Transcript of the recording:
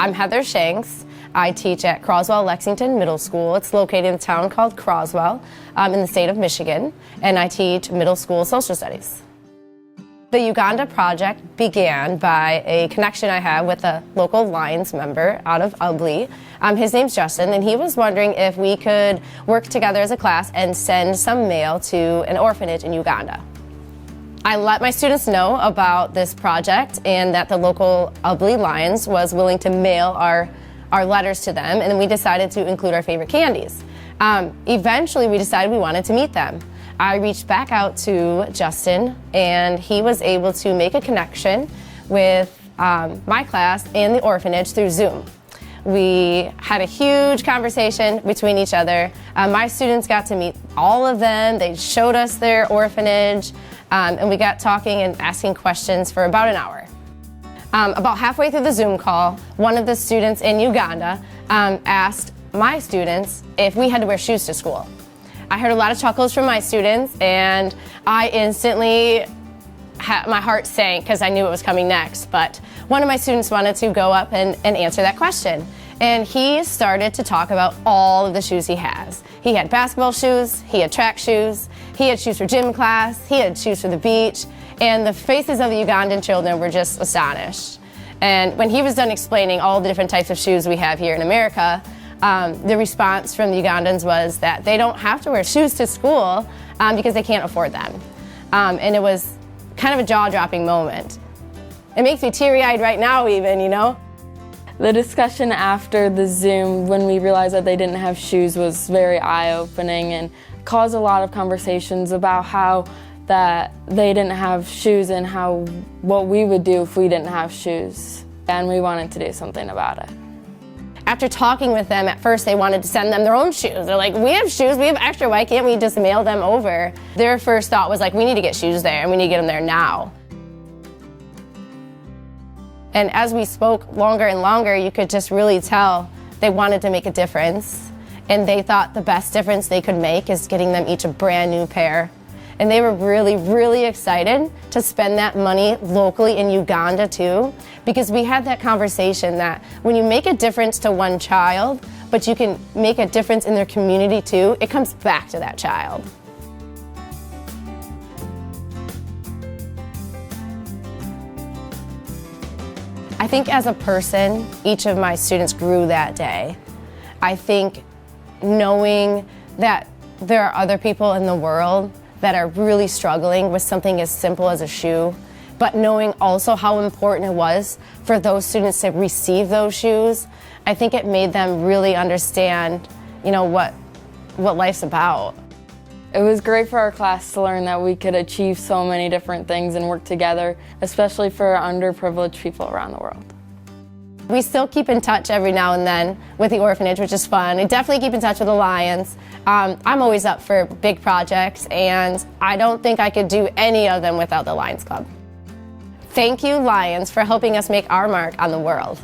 I'm Heather Shanks. I teach at Croswell Lexington Middle School. It's located in a town called Croswell in the state of Michigan, and I teach middle school social studies. The Uganda project began by a connection I have with a local Lions member out of Ugly. His name's Justin, and he was wondering if we could work together as a class and send some mail to an orphanage in Uganda. I let my students know about this project and that the local Ugly Lions was willing to mail our letters to them, and then we decided to include our favorite candies. Eventually, we decided we wanted to meet them. I reached back out to Justin, and he was able to make a connection with my class and the orphanage through Zoom. We had a huge conversation between each other. My students got to meet all of them. They showed us their orphanage, and we got talking and asking questions for about an hour. About halfway through the Zoom call, one of the students in Uganda asked my students if we had to wear shoes to school. I heard a lot of chuckles from my students, and I instantly, my heart sank because I knew it was coming next. But one of my students wanted to go up and answer that question. And he started to talk about all of the shoes he has. He had basketball shoes, he had track shoes, he had shoes for gym class, he had shoes for the beach, and the faces of the Ugandan children were just astonished. And when he was done explaining all the different types of shoes we have here in America, the response from the Ugandans was that they don't have to wear shoes to school because they can't afford them. And it was kind of a jaw-dropping moment. It makes me teary-eyed right now even, you know? The discussion after the Zoom, when we realized that they didn't have shoes, was very eye-opening and caused a lot of conversations about how that they didn't have shoes and what we would do if we didn't have shoes. And we wanted to do something about it. After talking with them, at first they wanted to send them their own shoes. They're like, we have shoes, we have extra, why can't we just mail them over? Their first thought was like, we need to get shoes there and we need to get them there now. And as we spoke longer and longer, you could just really tell they wanted to make a difference. And they thought the best difference they could make is getting them each a brand new pair. And they were really, really excited to spend that money locally in Uganda too, because we had that conversation that when you make a difference to one child, but you can make a difference in their community too, it comes back to that child. I think as a person, each of my students grew that day. I think knowing that there are other people in the world that are really struggling with something as simple as a shoe, but knowing also how important it was for those students to receive those shoes, I think it made them really understand, you know, what life's about. It was great for our class to learn that we could achieve so many different things and work together, especially for underprivileged people around the world. We still keep in touch every now and then with the orphanage, which is fun. We definitely keep in touch with the Lions. I'm always up for big projects, and I don't think I could do any of them without the Lions Club. Thank you, Lions, for helping us make our mark on the world.